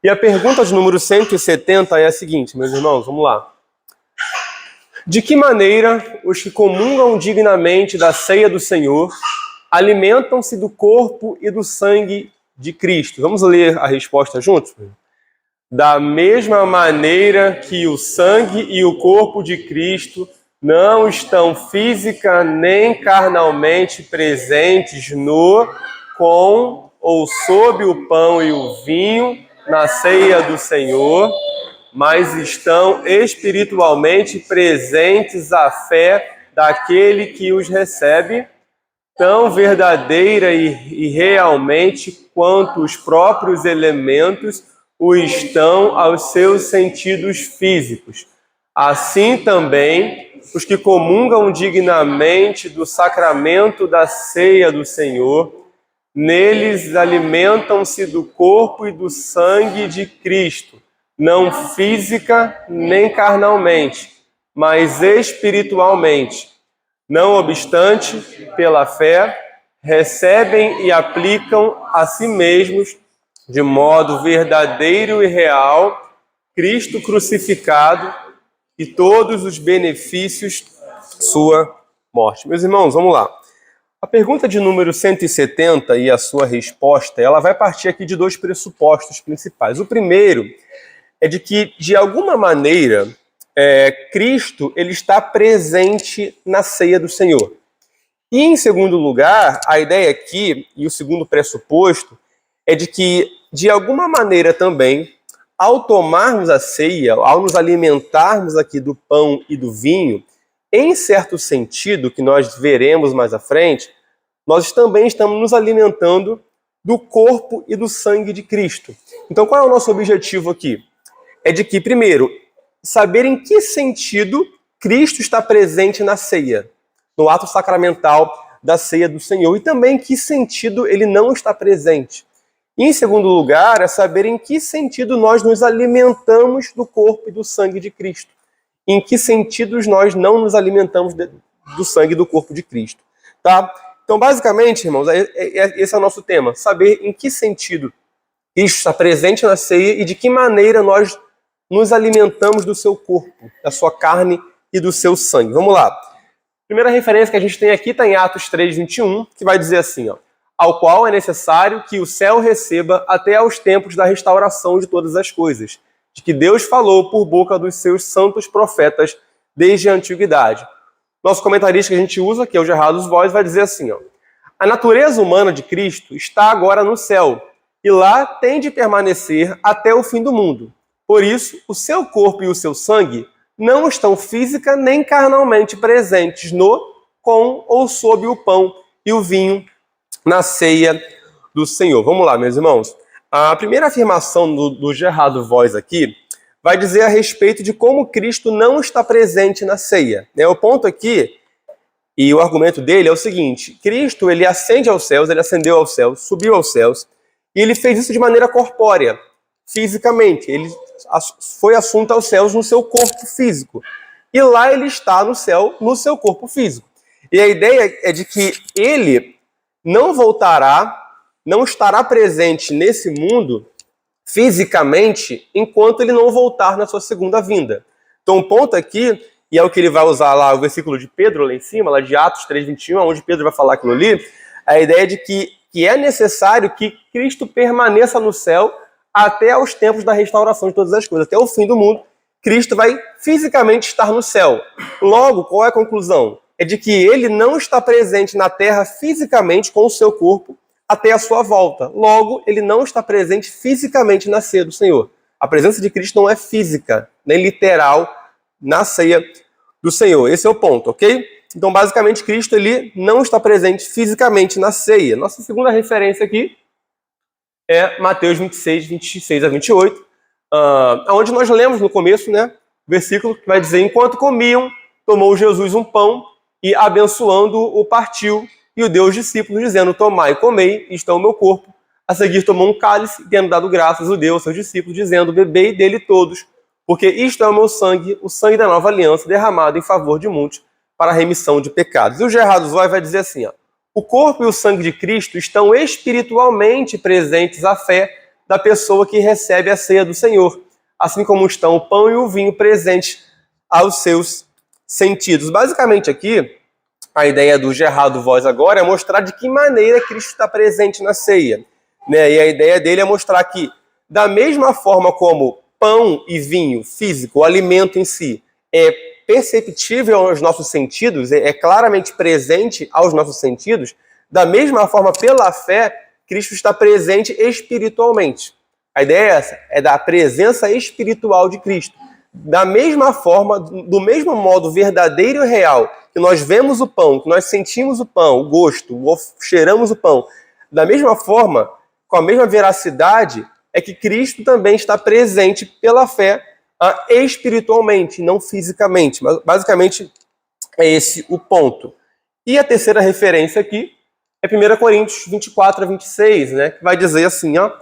E a pergunta de número 170 é a seguinte, meus irmãos, vamos lá. De que maneira os que comungam dignamente da ceia do Senhor alimentam-se do corpo e do sangue de Cristo? Vamos ler a resposta juntos? Da mesma maneira que o sangue e o corpo de Cristo não estão física nem carnalmente presentes no, com ou sob o pão e o vinho na ceia do Senhor, mas estão espiritualmente presentes à fé daquele que os recebe, tão verdadeira e realmente quanto os próprios elementos o estão aos seus sentidos físicos. Assim também, os que comungam dignamente do sacramento da ceia do Senhor, neles alimentam-se do corpo e do sangue de Cristo, não física nem carnalmente, mas espiritualmente. Não obstante, pela fé, recebem e aplicam a si mesmos, de modo verdadeiro e real, Cristo crucificado e todos os benefícios de sua morte. Meus irmãos, vamos lá. A pergunta de número 170 e a sua resposta, ela vai partir aqui de dois pressupostos principais. O primeiro é de que, de alguma maneira, Cristo ele está presente na ceia do Senhor. E, em segundo lugar, a ideia aqui, e o segundo pressuposto, é de que, de alguma maneira também, ao tomarmos a ceia, ao nos alimentarmos aqui do pão e do vinho, em certo sentido, que nós veremos mais à frente, nós também estamos nos alimentando do corpo e do sangue de Cristo. Então, qual é o nosso objetivo aqui? É de que, primeiro, saber em que sentido Cristo está presente na ceia, no ato sacramental da ceia do Senhor, e também em que sentido ele não está presente. E, em segundo lugar, é saber em que sentido nós nos alimentamos do corpo e do sangue de Cristo. Em que sentidos nós não nos alimentamos do sangue e do corpo de Cristo. Tá? Então, basicamente, irmãos, esse é o nosso tema. Saber em que sentido Cristo está presente na ceia e de que maneira nós nos alimentamos do seu corpo, da sua carne e do seu sangue. Vamos lá. A primeira referência que a gente tem aqui está em Atos 3:21, que vai dizer assim, ó, ao qual é necessário que o céu receba até aos tempos da restauração de todas as coisas, de que Deus falou por boca dos seus santos profetas desde a antiguidade. Nosso comentarista que a gente usa, que é o Gerardo Voz, vai dizer assim, ó, a natureza humana de Cristo está agora no céu, e lá tem de permanecer até o fim do mundo. Por isso, o seu corpo e o seu sangue não estão física nem carnalmente presentes no, com ou sob o pão e o vinho na ceia do Senhor. Vamos lá, meus irmãos. A primeira afirmação do Gerardo Voz aqui vai dizer a respeito de como Cristo não está presente na ceia. O ponto aqui, e o argumento dele é o seguinte, Cristo ele ascende aos céus, ele ascendeu aos céus, subiu aos céus, e ele fez isso de maneira corpórea, fisicamente. Ele foi assunto aos céus no seu corpo físico. E lá ele está no céu, no seu corpo físico. E a ideia é de que ele não voltará, não estará presente nesse mundo fisicamente enquanto ele não voltar na sua segunda vinda. Então o ponto aqui, e é o que ele vai usar lá, o versículo de Pedro lá em cima, lá de Atos 3:21, onde Pedro vai falar aquilo ali, a ideia de que é necessário que Cristo permaneça no céu até aos tempos da restauração de todas as coisas, até o fim do mundo, Cristo vai fisicamente estar no céu. Logo, qual é a conclusão? É de que ele não está presente na terra fisicamente com o seu corpo até a sua volta. Logo, ele não está presente fisicamente na ceia do Senhor. A presença de Cristo não é física, nem literal, na ceia do Senhor. Esse é o ponto, ok? Então, basicamente, Cristo ele não está presente fisicamente na ceia. Nossa segunda referência aqui é Mateus 26:26-28, onde nós lemos no começo, né, o versículo que vai dizer, enquanto comiam, tomou Jesus um pão e, abençoando, o partiu e o deu aos discípulos, dizendo, tomai e comei, isto é o meu corpo. A seguir tomou um cálice, e tendo dado graças, o deu aos seus discípulos, dizendo, bebei dele todos, porque isto é o meu sangue, o sangue da nova aliança, derramado em favor de muitos, para a remissão de pecados. E o Gerardo Zoy vai dizer assim, ó, o corpo e o sangue de Cristo estão espiritualmente presentes à fé da pessoa que recebe a ceia do Senhor, assim como estão o pão e o vinho presentes aos seus sentidos. Basicamente aqui, a ideia do Gerardo Voz agora é mostrar de que maneira Cristo está presente na ceia, né? E a ideia dele é mostrar que, da mesma forma como pão e vinho físico, o alimento em si, é perceptível aos nossos sentidos, é claramente presente aos nossos sentidos, da mesma forma, pela fé, Cristo está presente espiritualmente. A ideia é essa, é da presença espiritual de Cristo. Da mesma forma, do mesmo modo verdadeiro e real, que nós vemos o pão, que nós sentimos o pão, o gosto, cheiramos o pão, da mesma forma, com a mesma veracidade, é que Cristo também está presente pela fé espiritualmente, não fisicamente. Mas basicamente é esse o ponto. E a terceira referência aqui é 1 Coríntios 24 a 26, né, que vai dizer assim, ó: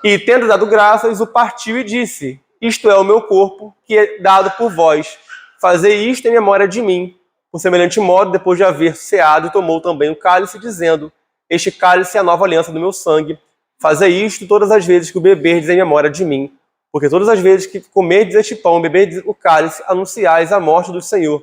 e tendo dado graças, o partiu e disse: isto é o meu corpo, que é dado por vós. Fazei isto em memória de mim. Por semelhante modo, depois de haver ceado, tomou também o cálice, dizendo: este cálice é a nova aliança do meu sangue. Fazei isto todas as vezes que o beberdes em memória de mim. Porque todas as vezes que comerdes este pão e beberdes o cálice, anunciais a morte do Senhor,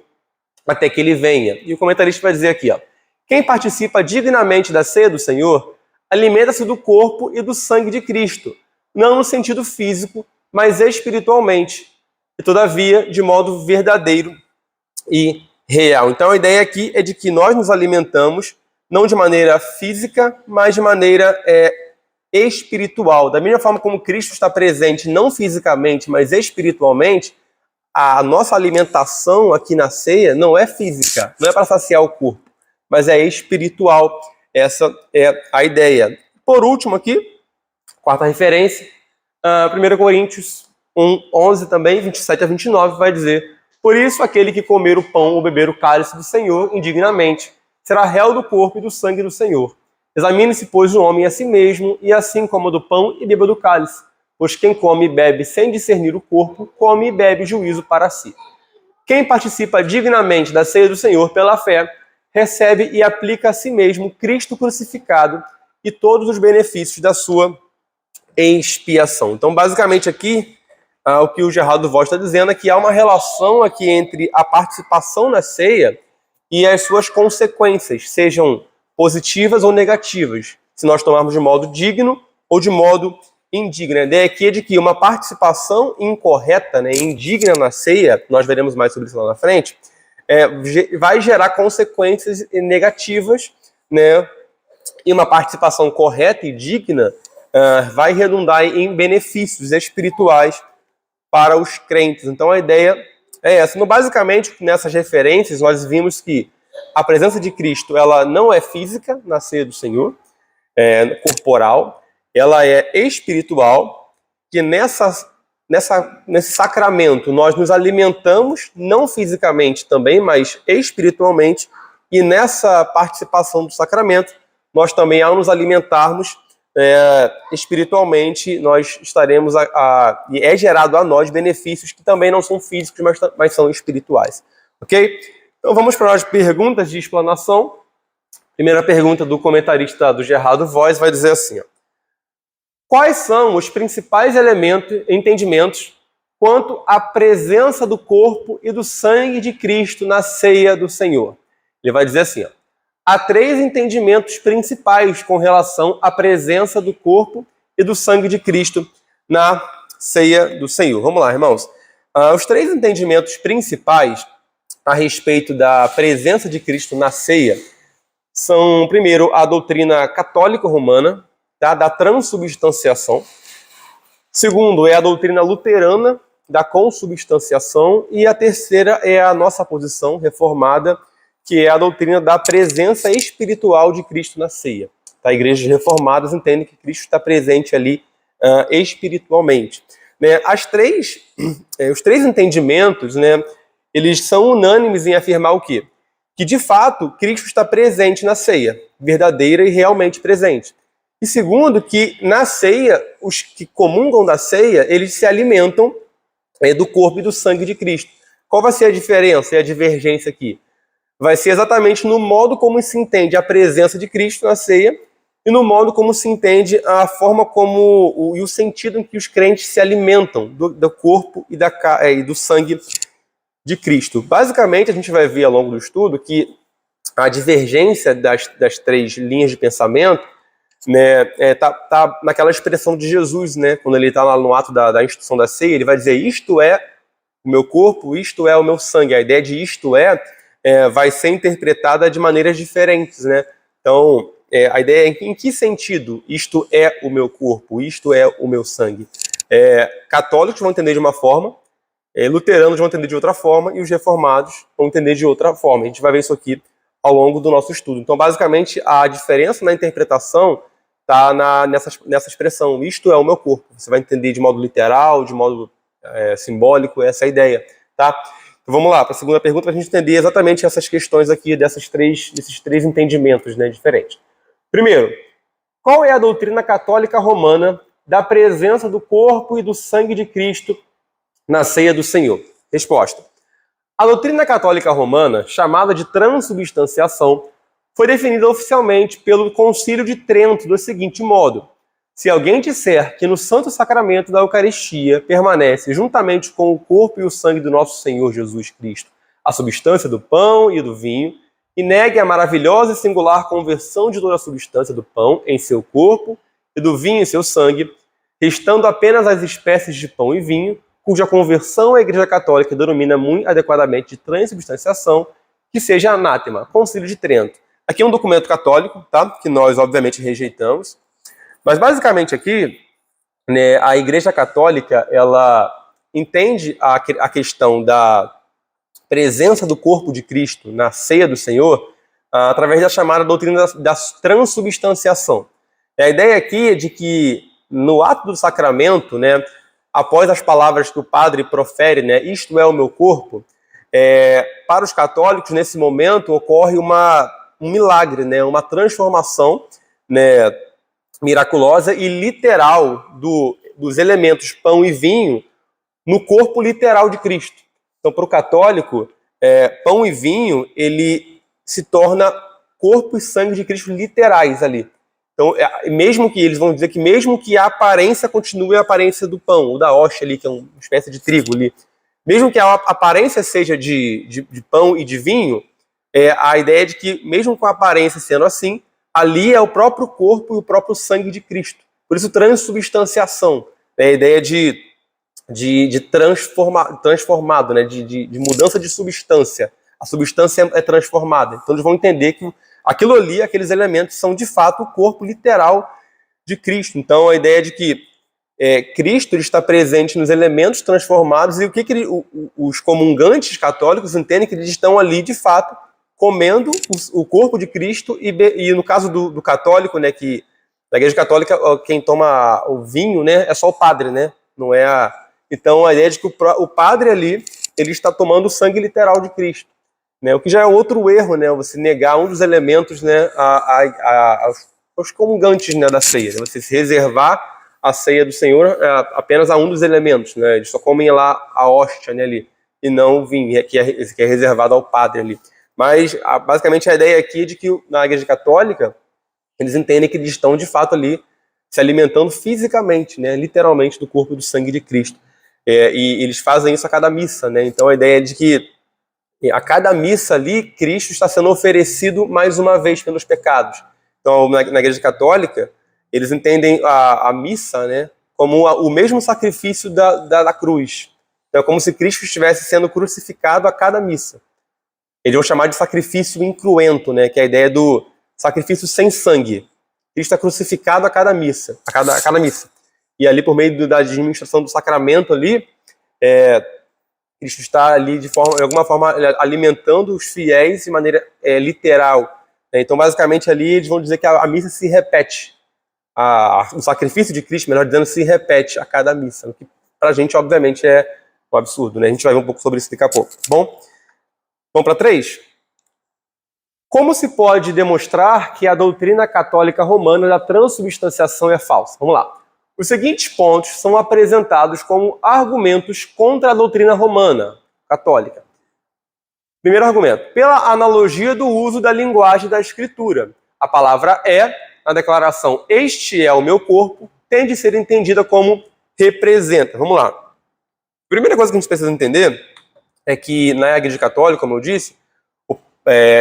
até que ele venha. E o comentarista vai dizer aqui, ó: quem participa dignamente da ceia do Senhor, alimenta-se do corpo e do sangue de Cristo, não no sentido físico, mas espiritualmente, e todavia de modo verdadeiro e real. Então a ideia aqui é de que nós nos alimentamos não de maneira física, mas de maneira espiritual. Da mesma forma como Cristo está presente não fisicamente, mas espiritualmente, a nossa alimentação aqui na ceia não é física, não é para saciar o corpo, mas é espiritual. Essa é a ideia. Por último aqui, quarta referência, 1 Coríntios 1:11 também, 27 a 29, vai dizer: por isso, aquele que comer o pão ou beber o cálice do Senhor indignamente será réu do corpo e do sangue do Senhor. Examine-se, pois, o homem a si mesmo, e assim coma do pão e beba do cálice. Pois quem come e bebe sem discernir o corpo, come e bebe juízo para si. Quem participa dignamente da ceia do Senhor pela fé, recebe e aplica a si mesmo Cristo crucificado e todos os benefícios da sua expiação. Então, basicamente aqui, o que o Gerardo Voz está dizendo é que há uma relação aqui entre a participação na ceia e as suas consequências, sejam positivas ou negativas, se nós tomarmos de modo digno ou de modo indigno. A ideia aqui é de que uma participação incorreta, né, indigna na ceia, nós veremos mais sobre isso lá na frente, vai gerar consequências negativas, né, e uma participação correta e digna vai redundar em benefícios espirituais para os crentes. Então a ideia é essa. Basicamente, nessas referências, nós vimos que a presença de Cristo ela não é física na ceia do Senhor, corporal, ela é espiritual, que nesse sacramento nós nos alimentamos, não fisicamente também, mas espiritualmente, e nessa participação do sacramento, nós também, ao nos alimentarmos espiritualmente, nós estaremos e é gerado a nós benefícios que também não são físicos, mas são espirituais. Ok? Então vamos para as perguntas de explanação. Primeira pergunta do comentarista do Gerardo Voz vai dizer assim, ó: quais são os principais entendimentos quanto à presença do corpo e do sangue de Cristo na ceia do Senhor? Ele vai dizer assim, ó: há 3 entendimentos principais com relação à presença do corpo e do sangue de Cristo na ceia do Senhor. Vamos lá, irmãos. Os 3 entendimentos principais a respeito da presença de Cristo na ceia são, primeiro, a doutrina católica romana, tá, da transubstanciação. Segundo, é a doutrina luterana da consubstanciação. E a terceira é a nossa posição reformada, que é a doutrina da presença espiritual de Cristo na ceia. Tá? Igrejas reformadas entendem que Cristo está presente ali espiritualmente. Né? Os 3 entendimentos, né, eles são unânimes em afirmar o quê? Que, de fato, Cristo está presente na ceia, verdadeira e realmente presente. E segundo, que na ceia, os que comungam da ceia, eles se alimentam do corpo e do sangue de Cristo. Qual vai ser a diferença e a divergência aqui? Vai ser exatamente no modo como se entende a presença de Cristo na ceia e no modo como se entende a forma como e o sentido em que os crentes se alimentam do corpo e do sangue de Cristo. Basicamente, a gente vai ver ao longo do estudo que a divergência das três linhas de pensamento, né, tá naquela expressão de Jesus, né, quando ele está lá no ato da instituição da ceia, ele vai dizer: isto é o meu corpo, isto é o meu sangue. A ideia de isto vai ser interpretada de maneiras diferentes, né? Então, a ideia é em que sentido isto é o meu corpo, isto é o meu sangue. Católicos vão entender de uma forma, luteranos vão entender de outra forma e os reformados vão entender de outra forma. A gente vai ver isso aqui ao longo do nosso estudo. Então, basicamente, a diferença na interpretação está nessa expressão, isto é o meu corpo. Você vai entender de modo literal, de modo simbólico, essa é a ideia, tá? Então, vamos lá, para a segunda pergunta, para a gente entender exatamente essas questões aqui, desses três entendimentos, né, diferentes. Primeiro, qual é a doutrina católica romana da presença do corpo e do sangue de Cristo na ceia do Senhor? Resposta. A doutrina católica romana, chamada de transubstanciação, foi definida oficialmente pelo Concílio de Trento do seguinte modo: se alguém disser que no Santo Sacramento da Eucaristia permanece, juntamente com o corpo e o sangue do nosso Senhor Jesus Cristo, a substância do pão e do vinho, e negue a maravilhosa e singular conversão de toda a substância do pão em seu corpo e do vinho em seu sangue, restando apenas as espécies de pão e vinho, cuja conversão a Igreja Católica denomina muito adequadamente de transubstanciação, que seja anátema. Concílio de Trento. Aqui é um documento católico, tá? Que nós, obviamente, rejeitamos. Mas, basicamente, aqui, né, a Igreja Católica, ela entende a questão da presença do corpo de Cristo na ceia do Senhor através da chamada doutrina da transubstanciação. A ideia aqui é de que, no ato do sacramento, né, após as palavras que o padre profere, né, isto é o meu corpo, para os católicos, nesse momento, ocorre um milagre, né, uma transformação, né, miraculosa e literal dos elementos pão e vinho no corpo literal de Cristo. Então, para o católico, pão e vinho, ele se torna corpo e sangue de Cristo literais ali. Então, mesmo que eles vão dizer que mesmo que a aparência continue a aparência do pão, ou da hóstia ali, que é uma espécie de trigo ali, mesmo que a aparência seja de pão e de vinho, a ideia é de que, mesmo com a aparência sendo assim, ali é o próprio corpo e o próprio sangue de Cristo. Por isso, transubstanciação, a ideia de transformado, né? de mudança de substância. A substância é transformada. Então, eles vão entender que aquilo ali, aqueles elementos, são de fato o corpo literal de Cristo. Então, a ideia de que Cristo ele está presente nos elementos transformados, e o que os comungantes católicos entendem que eles estão ali, de fato, comendo o corpo de Cristo, e no caso do católico, né, que na Igreja Católica quem toma o vinho, né, é só o padre, né, não é Então, a ideia é de que o padre ali, ele está tomando o sangue literal de Cristo, né, o que já é outro erro, né, você negar um dos elementos, né, aos comungantes, né, da ceia, né, você se reservar a ceia do Senhor apenas a um dos elementos, né, eles só comem lá a hóstia, né, ali, e não o vinho, que é reservado ao padre ali. Mas, basicamente, a ideia aqui é de que na Igreja Católica, eles entendem que eles estão, de fato, ali se alimentando fisicamente, né, literalmente, do corpo e do sangue de Cristo. E eles fazem isso a cada missa, né? Então, a ideia é de que a cada missa ali, Cristo está sendo oferecido mais uma vez pelos pecados. Então, na Igreja Católica, eles entendem a missa, né, como o mesmo sacrifício da cruz. Então, é como se Cristo estivesse sendo crucificado a cada missa. Eles vão chamar de sacrifício incruento, né, que é a ideia do sacrifício sem sangue. Cristo é crucificado a cada missa, a cada missa. E ali, por meio da administração do sacramento ali, Cristo está ali, de alguma forma, alimentando os fiéis de maneira literal. Então, basicamente, ali eles vão dizer que a missa se repete. O sacrifício de Cristo, melhor dizendo, se repete a cada missa. O que, pra gente, obviamente, é um absurdo, né? A gente vai ver um pouco sobre isso daqui a pouco. Bom? Vamos para 3? Como se pode demonstrar que a doutrina católica romana da transubstanciação é falsa? Vamos lá. Os seguintes pontos são apresentados como argumentos contra a doutrina romana católica. Primeiro argumento. Pela analogia do uso da linguagem da Escritura. A palavra na declaração "este é o meu corpo", tem de ser entendida como representa. Vamos lá. A primeira coisa que a gente precisa entender é que na Igreja Católica, como eu disse,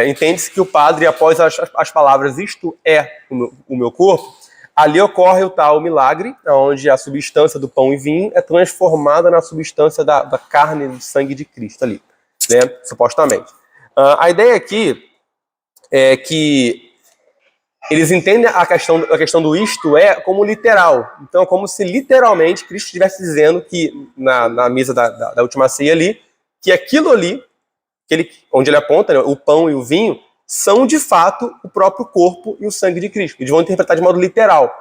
entende-se que o padre, após as palavras "isto é o meu corpo", ali ocorre o tal milagre, onde a substância do pão e vinho é transformada na substância da carne e do sangue de Cristo ali, né? Supostamente. A ideia aqui é que eles entendem a questão do "isto é" como literal. Então, como se literalmente Cristo estivesse dizendo que, na mesa da última ceia ali, que aquilo ali, onde ele aponta, né, o pão e o vinho, são de fato o próprio corpo e o sangue de Cristo. Eles vão interpretar de modo literal.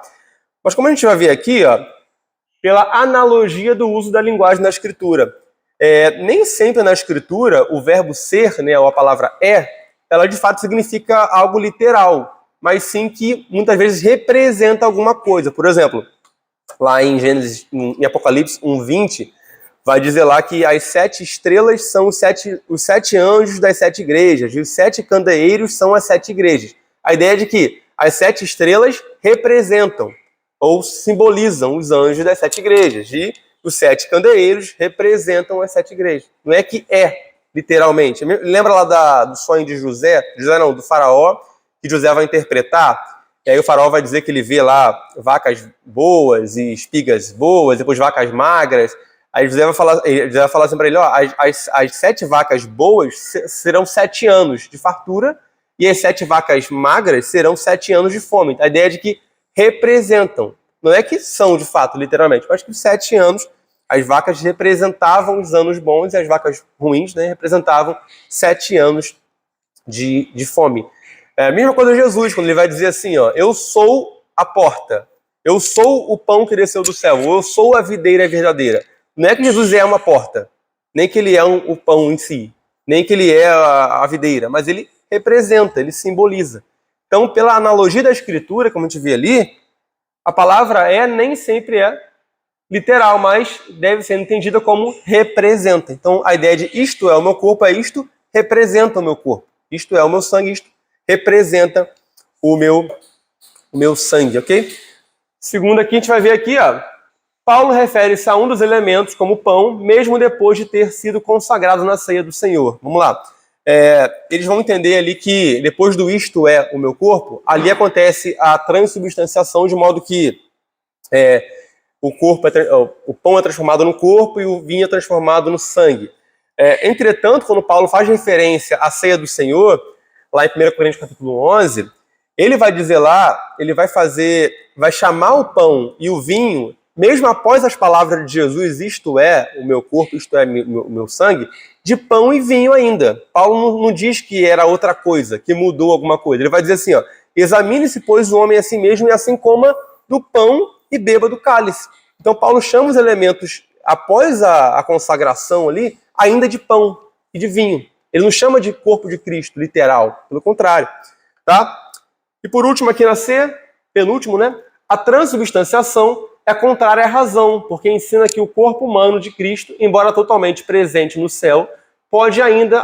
Mas como a gente vai ver aqui, ó, pela analogia do uso da linguagem na Escritura, nem sempre na Escritura o verbo ser, né, ou a palavra ela de fato significa algo literal, mas sim que muitas vezes representa alguma coisa. Por exemplo, lá em Gênesis, em Apocalipse 1:20, vai dizer lá que as 7 estrelas são os sete anjos das 7 igrejas, e os 7 candeeiros são as 7 igrejas. A ideia é de que as 7 estrelas representam ou simbolizam os anjos das 7 igrejas, e os 7 candeeiros representam as 7 igrejas. Não é que literalmente. Lembra lá do sonho de do faraó, que José vai interpretar? E aí o faraó vai dizer que ele vê lá vacas boas e espigas boas, depois vacas magras. Aí José vai falar assim para ele, ó, as 7 vacas boas serão 7 anos de fartura, e as 7 vacas magras serão 7 anos de fome. A ideia é de que representam. Não é que são, de fato, literalmente, mas que os 7 anos, as vacas representavam os anos bons e as vacas ruins, né, representavam 7 anos de fome. A mesma coisa de Jesus, quando ele vai dizer assim, ó, eu sou a porta, eu sou o pão que desceu do céu, eu sou a videira verdadeira. Não é que Jesus é uma porta, nem que ele é o pão em si, nem que ele é a videira, mas ele representa, ele simboliza. Então, pela analogia da Escritura, como a gente vê ali, a palavra nem sempre é literal, mas deve ser entendida como representa. Então, a ideia de "isto é o meu corpo" é "isto representa o meu corpo". Isto é o meu sangue, isto representa o meu sangue, ok? Segundo aqui, a gente vai ver aqui, ó, Paulo refere-se a um dos elementos como pão, mesmo depois de ter sido consagrado na ceia do Senhor. Vamos lá. Eles vão entender ali que depois do "isto é o meu corpo", ali acontece a transubstanciação, de modo que o pão é transformado no corpo e o vinho é transformado no sangue. Entretanto, quando Paulo faz referência à ceia do Senhor, lá em 1 Coríntios capítulo 11, ele vai dizer lá, ele vai chamar o pão e o vinho, mesmo após as palavras de Jesus, "isto é o meu corpo, isto é o meu sangue", de pão e vinho ainda. Paulo não diz que era outra coisa, que mudou alguma coisa. Ele vai dizer assim, ó, examine-se, pois, o homem a si mesmo, e assim coma do pão e beba do cálice. Então Paulo chama os elementos, após a consagração ali, ainda de pão e de vinho. Ele não chama de corpo de Cristo, literal, pelo contrário. Tá? E por último aqui na C, penúltimo, né? A transubstanciação é contrária à razão, porque ensina que o corpo humano de Cristo, embora totalmente presente no céu, pode ainda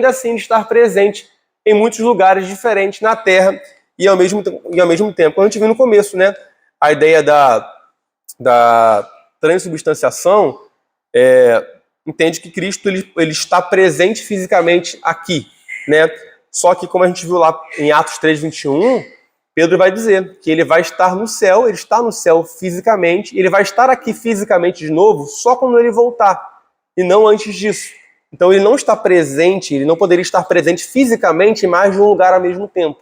assim estar presente em muitos lugares diferentes na Terra e ao mesmo tempo. Quando a gente viu no começo, né? A ideia da transubstanciação entende que Cristo ele está presente fisicamente aqui, né? Só que, como a gente viu lá em Atos 3:21, Pedro vai dizer que ele vai estar no céu, ele está no céu fisicamente, ele vai estar aqui fisicamente de novo só quando ele voltar, e não antes disso. Então ele não está presente, ele não poderia estar presente fisicamente em mais de um lugar ao mesmo tempo.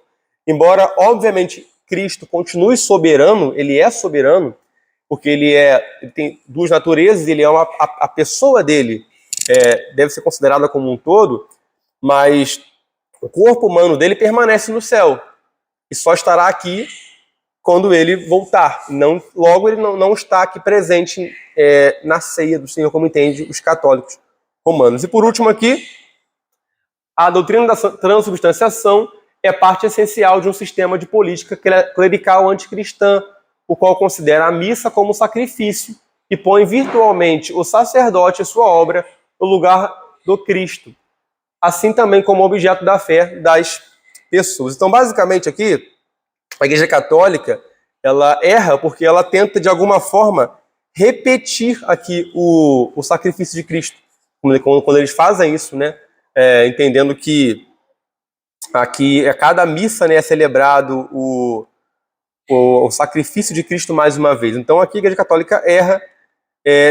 Embora, obviamente, Cristo continue soberano, ele é soberano, porque ele tem duas naturezas, ele é a pessoa dele deve ser considerada como um todo, mas o corpo humano dele permanece no céu e só estará aqui quando ele voltar. Logo, ele não está aqui presente na ceia do Senhor, como entende os católicos romanos. E por último aqui, a doutrina da transubstanciação é parte essencial de um sistema de política clerical anticristã, o qual considera a missa como sacrifício e põe virtualmente o sacerdote e sua obra no lugar do Cristo, assim também como objeto da fé das pessoas. Então, basicamente aqui, A Igreja Católica, ela erra porque ela tenta, de alguma forma, repetir aqui o sacrifício de Cristo. Quando eles fazem isso, né? Entendendo que aqui a cada missa, né, é celebrado o sacrifício de Cristo mais uma vez. Então aqui a Igreja Católica erra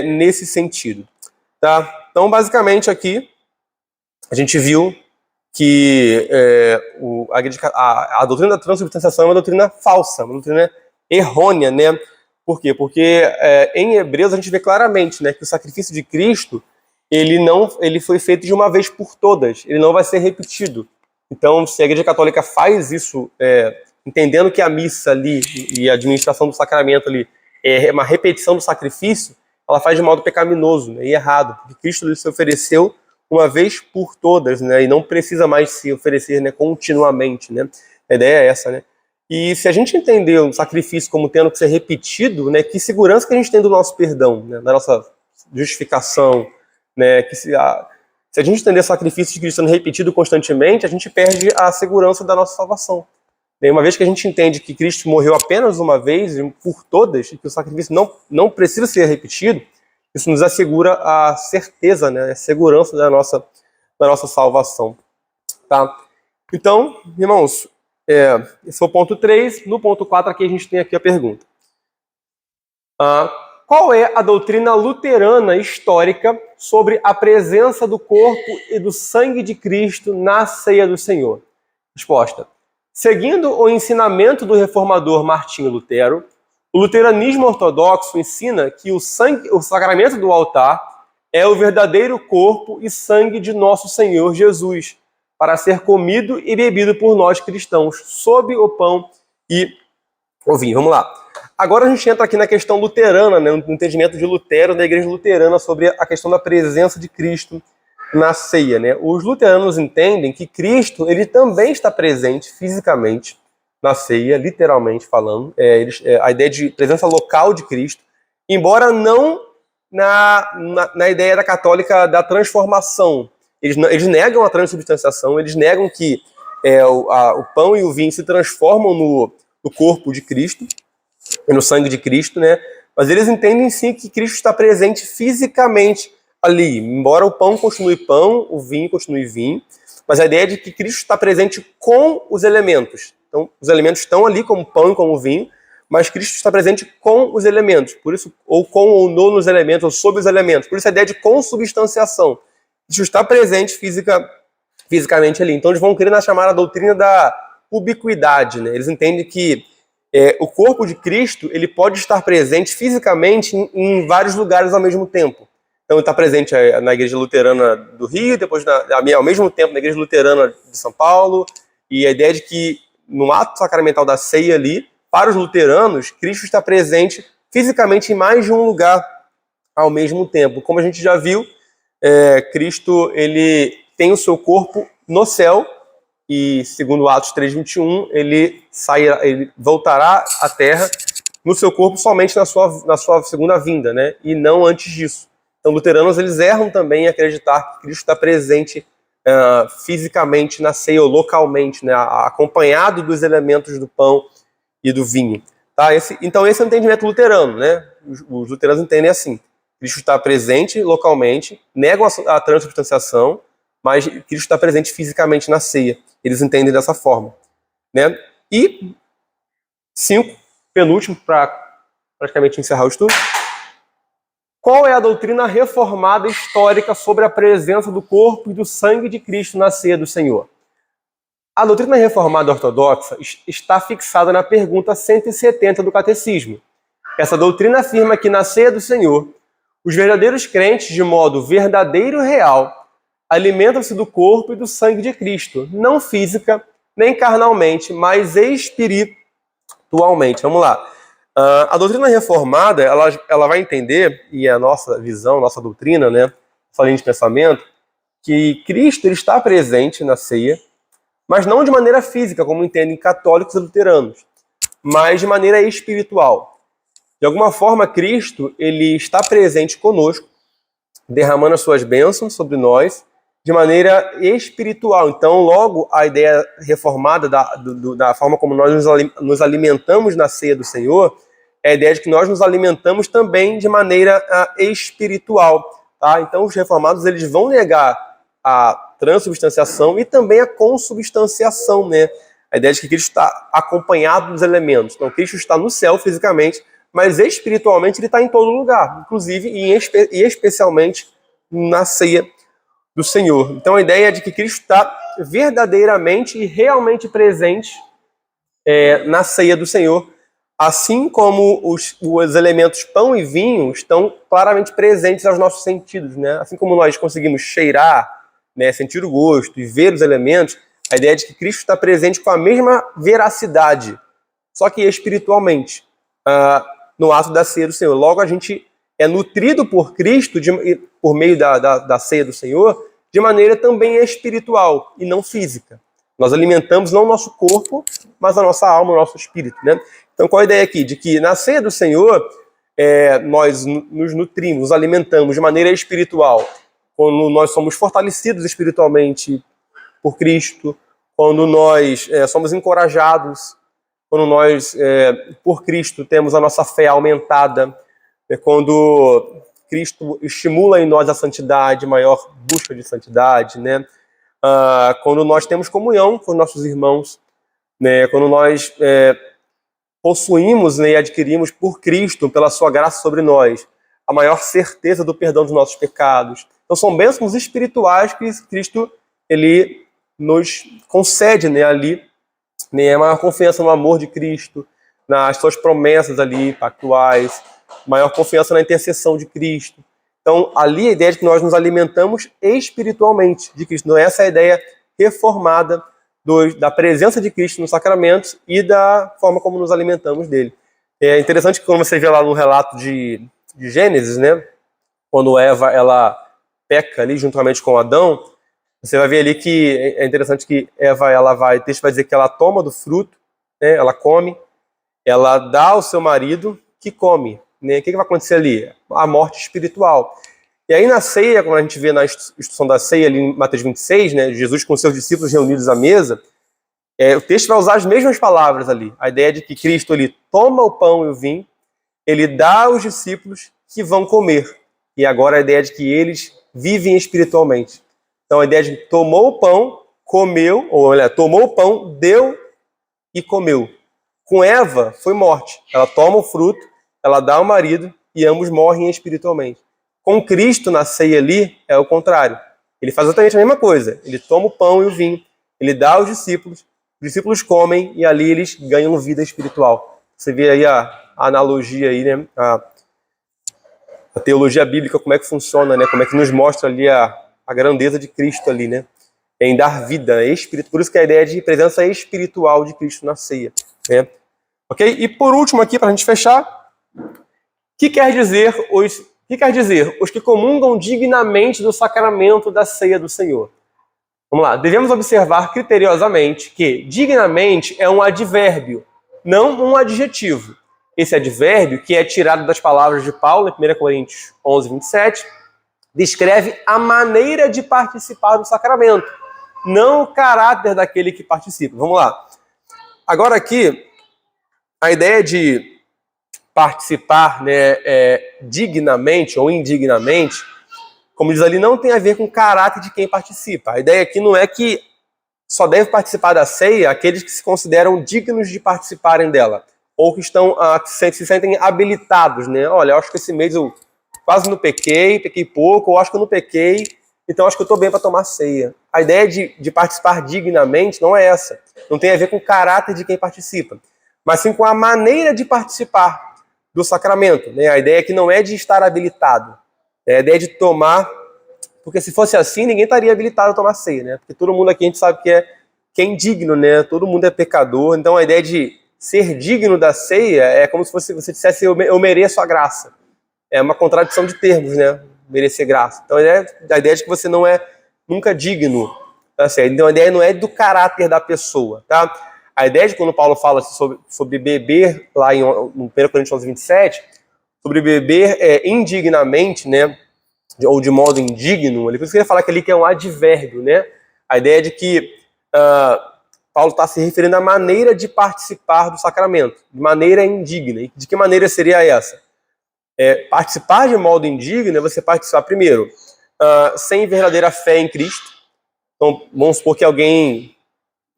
nesse sentido. Tá? Então, basicamente, aqui a gente viu que a doutrina da transubstanciação é uma doutrina falsa, uma doutrina errônea, né? Por quê? Porque em Hebreus a gente vê claramente, né, que o sacrifício de Cristo ele foi feito de uma vez por todas, ele não vai ser repetido. Então, se a Igreja Católica faz isso, entendendo que a missa ali e a administração do sacramento ali é uma repetição do sacrifício, ela faz de modo pecaminoso, né, e errado, porque Cristo ele se ofereceu uma vez por todas, né, e não precisa mais se oferecer, né, continuamente, né. A ideia é essa, né. E se a gente entender o sacrifício como tendo que ser repetido, né, que segurança que a gente tem do nosso perdão, né, da nossa justificação, né, que se a gente entender o sacrifício de Cristo sendo repetido constantemente, a gente perde a segurança da nossa salvação. E uma vez que a gente entende que Cristo morreu apenas uma vez por todas, e que o sacrifício não precisa ser repetido, isso nos assegura a certeza, né, a segurança da nossa salvação. Tá? Então, irmãos, esse foi o ponto 3. No ponto 4 aqui a gente tem aqui a pergunta. Qual é a doutrina luterana histórica sobre a presença do corpo e do sangue de Cristo na ceia do Senhor? Resposta. Seguindo o ensinamento do reformador Martinho Lutero, o luteranismo ortodoxo ensina que o sacramento do altar é o verdadeiro corpo e sangue de nosso Senhor Jesus, para ser comido e bebido por nós cristãos, sob o pão e o vinho. Vamos lá. Agora a gente entra aqui na questão luterana, né, no entendimento de Lutero, da Igreja Luterana, sobre a questão da presença de Cristo na ceia, né? Os luteranos entendem que Cristo ele também está presente fisicamente na ceia, literalmente falando. A ideia de presença local de Cristo, embora não na ideia da católica da transformação. Eles negam a transubstanciação, eles negam que o pão e o vinho se transformam no corpo de Cristo e no sangue de Cristo, né? Mas eles entendem sim que Cristo está presente fisicamente ali, embora o pão continue pão, o vinho continue vinho, mas a ideia é de que Cristo está presente com os elementos. Então, os elementos estão ali como pão e como vinho, mas Cristo está presente com os elementos, por isso, ou com ou no nos elementos, ou sob os elementos. Por isso a ideia de consubstanciação. Cristo está presente fisicamente ali. Então eles vão querer na chamada doutrina da ubiquidade, né? Eles entendem que o corpo de Cristo ele pode estar presente fisicamente em vários lugares ao mesmo tempo. Então ele está presente na Igreja Luterana do Rio, depois ao mesmo tempo na Igreja Luterana de São Paulo, e a ideia é de que no ato sacramental da ceia ali, para os luteranos, Cristo está presente fisicamente em mais de um lugar ao mesmo tempo. Como a gente já viu, Cristo ele tem o seu corpo no céu, e segundo Atos 3:21, ele voltará à terra no seu corpo somente na sua segunda vinda, né? E não antes disso. Então, luteranos eles erram também em acreditar que Cristo está presente fisicamente na ceia ou localmente, né? Acompanhado dos elementos do pão e do vinho. Tá? Então, esse é o entendimento luterano, né? Os luteranos entendem assim. Cristo está presente localmente, negam a transubstanciação, mas Cristo está presente fisicamente na ceia. Eles entendem dessa forma, né? E 5, penúltimo, para praticamente encerrar o estudo. Qual é a doutrina reformada histórica sobre a presença do corpo e do sangue de Cristo na ceia do Senhor? A doutrina reformada ortodoxa está fixada na pergunta 170 do Catecismo. Essa doutrina afirma que na ceia do Senhor, os verdadeiros crentes, de modo verdadeiro e real, alimentam-se do corpo e do sangue de Cristo, não física nem carnalmente, mas espiritualmente. Vamos lá. A doutrina reformada, ela vai entender, e a nossa visão, nossa doutrina, né, nossa linha de pensamento, que Cristo ele está presente na ceia, mas não de maneira física, como entendem católicos e luteranos, mas de maneira espiritual. De alguma forma, Cristo ele está presente conosco, derramando as suas bênçãos sobre nós de maneira espiritual. Então, logo, a ideia reformada da forma como nós nos alimentamos na ceia do Senhor é a ideia de que nós nos alimentamos também de maneira espiritual. Tá? Então, os reformados eles vão negar a transubstanciação e também a consubstanciação, né? A ideia de que Cristo está acompanhado dos elementos. Então, Cristo está no céu fisicamente, mas espiritualmente ele está em todo lugar, inclusive e especialmente na ceia do Senhor. Então, a ideia é de que Cristo está verdadeiramente e realmente presente na ceia do Senhor, assim como os elementos pão e vinho estão claramente presentes aos nossos sentidos, né? Assim como nós conseguimos cheirar, né, sentir o gosto e ver os elementos, a ideia é de que Cristo está presente com a mesma veracidade, só que espiritualmente, no ato da ceia do Senhor. Logo, a gente é nutrido por Cristo por meio da ceia do Senhor de maneira também espiritual e não física. Nós alimentamos não o nosso corpo, mas a nossa alma, o nosso espírito, né? Então, qual a ideia aqui? De que na ceia do Senhor, nós nos nutrimos, nos alimentamos de maneira espiritual, quando nós somos fortalecidos espiritualmente por Cristo, quando nós somos encorajados, quando nós, por Cristo, temos a nossa fé aumentada, quando Cristo estimula em nós a santidade, maior busca de santidade, né? Quando nós temos comunhão com nossos irmãos, né? Quando nós possuímos, né, e adquirimos por Cristo, pela sua graça sobre nós, a maior certeza do perdão dos nossos pecados. Então são bênçãos espirituais que Cristo ele nos concede, né, ali, né, a maior confiança no amor de Cristo, nas suas promessas ali pactuais, maior confiança na intercessão de Cristo. Então ali a ideia de que nós nos alimentamos espiritualmente de Cristo. Não é essa a ideia reformada da presença de Cristo nos sacramentos e da forma como nos alimentamos dele. É interessante que quando você vê lá no relato de Gênesis, né, quando Eva ela peca ali juntamente com Adão, você vai ver ali que é interessante que Eva o texto vai dizer que ela toma do fruto, né, ela come, ela dá ao seu marido que come, né? O que vai acontecer ali? A morte espiritual. E aí na ceia, como a gente vê na instrução da ceia ali em Mateus 26, né, Jesus com seus discípulos reunidos à mesa, o texto vai usar as mesmas palavras ali. A ideia de que Cristo ele toma o pão e o vinho, ele dá aos discípulos que vão comer. E agora a ideia de que eles vivem espiritualmente. Então a ideia de que tomou o pão, comeu, ou olha, tomou o pão, deu e comeu. Com Eva foi morte. Ela toma o fruto, ela dá ao marido e ambos morrem espiritualmente. Com Cristo na ceia ali é o contrário. Ele faz exatamente a mesma coisa. Ele toma o pão e o vinho, ele dá aos discípulos, os discípulos comem e ali eles ganham vida espiritual. Você vê aí a analogia aí, né? A teologia bíblica, como é que funciona, né? Como é que nos mostra ali a grandeza de Cristo ali, né? Em dar vida, por isso que a ideia de presença espiritual de Cristo na ceia, né? Ok? E por último aqui, para a gente fechar, o que quer dizer os que comungam dignamente do sacramento da ceia do Senhor? Vamos lá. Devemos observar criteriosamente que dignamente é um advérbio, não um adjetivo. Esse advérbio, que é tirado das palavras de Paulo, em 1 Coríntios 11, 27, descreve a maneira de participar do sacramento, não o caráter daquele que participa. Vamos lá. Agora aqui, a ideia de participar, né, dignamente ou indignamente, como diz ali, não tem a ver com o caráter de quem participa. A ideia aqui não é que só deve participar da ceia aqueles que se consideram dignos de participarem dela, ou que estão se sentem habilitados, né? Olha, eu acho que esse mês eu quase não pequei pouco, ou acho que eu não pequei, então acho que eu estou bem para tomar ceia. A ideia de participar dignamente não é essa. Não tem a ver com o caráter de quem participa, mas sim com a maneira de participar do sacramento, né? A ideia é que não é de estar habilitado, é a ideia de tomar, porque se fosse assim, ninguém estaria habilitado a tomar ceia, né? Porque todo mundo aqui a gente sabe que é indigno, né? Todo mundo é pecador, então a ideia de ser digno da ceia é como se você dissesse eu mereço a graça. É uma contradição de termos, né? Merecer graça. Então a ideia de que você não é nunca digno da ceia. Então a ideia não é do caráter da pessoa, tá? A ideia de quando Paulo fala sobre beber, lá no 1 Coríntios 11, 27, sobre beber indignamente, né? ou de modo indigno, por isso que ele fala que ali que é um advérbio, né? A ideia de que Paulo está se referindo à maneira de participar do sacramento, de maneira indigna. E de que maneira seria essa? Participar de modo indigno é você participar, primeiro, sem verdadeira fé em Cristo. Então, vamos supor que alguém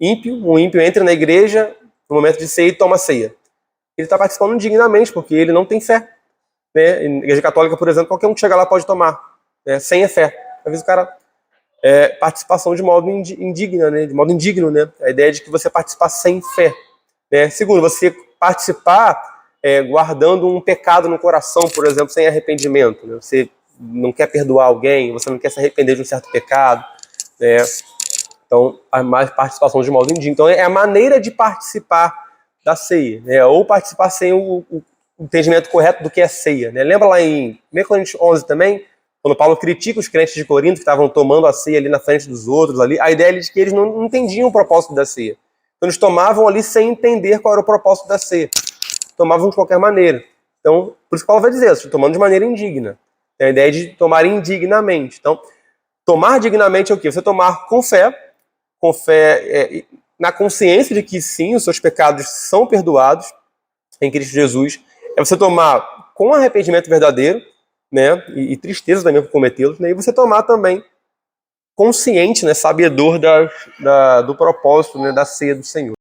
ímpio, um ímpio entra na igreja no momento de ceia e toma ceia. Ele está participando indignamente, porque ele não tem fé. Né? Em igreja católica, por exemplo, qualquer um que chega lá pode tomar, né? Sem a fé. Às vezes o cara... participação de modo indigna, né? De modo indigno, né? A ideia de que você participar sem fé. Né? Segundo, você participar guardando um pecado no coração, por exemplo, sem arrependimento. Né? Você não quer perdoar alguém, você não quer se arrepender de um certo pecado. Né? Então, a mais participação de modo indigno. Então, é a maneira de participar da ceia, né? Ou participar sem o entendimento correto do que é ceia. Né? Lembra lá em 1 Coríntios 11 também, quando Paulo critica os crentes de Corinto que estavam tomando a ceia ali na frente dos outros, ali, a ideia é de que eles não entendiam o propósito da ceia. Então, eles tomavam ali sem entender qual era o propósito da ceia. Tomavam de qualquer maneira. Então, por isso que Paulo vai dizer, estou tomando de maneira indigna. É a ideia de tomar indignamente. Então, tomar dignamente é o quê? Você tomar com fé na consciência de que sim, os seus pecados são perdoados em Cristo Jesus. É você tomar com arrependimento verdadeiro, né, e tristeza também por cometê-los, né, e você tomar também consciente, né, sabedor do propósito, né, da ceia do Senhor.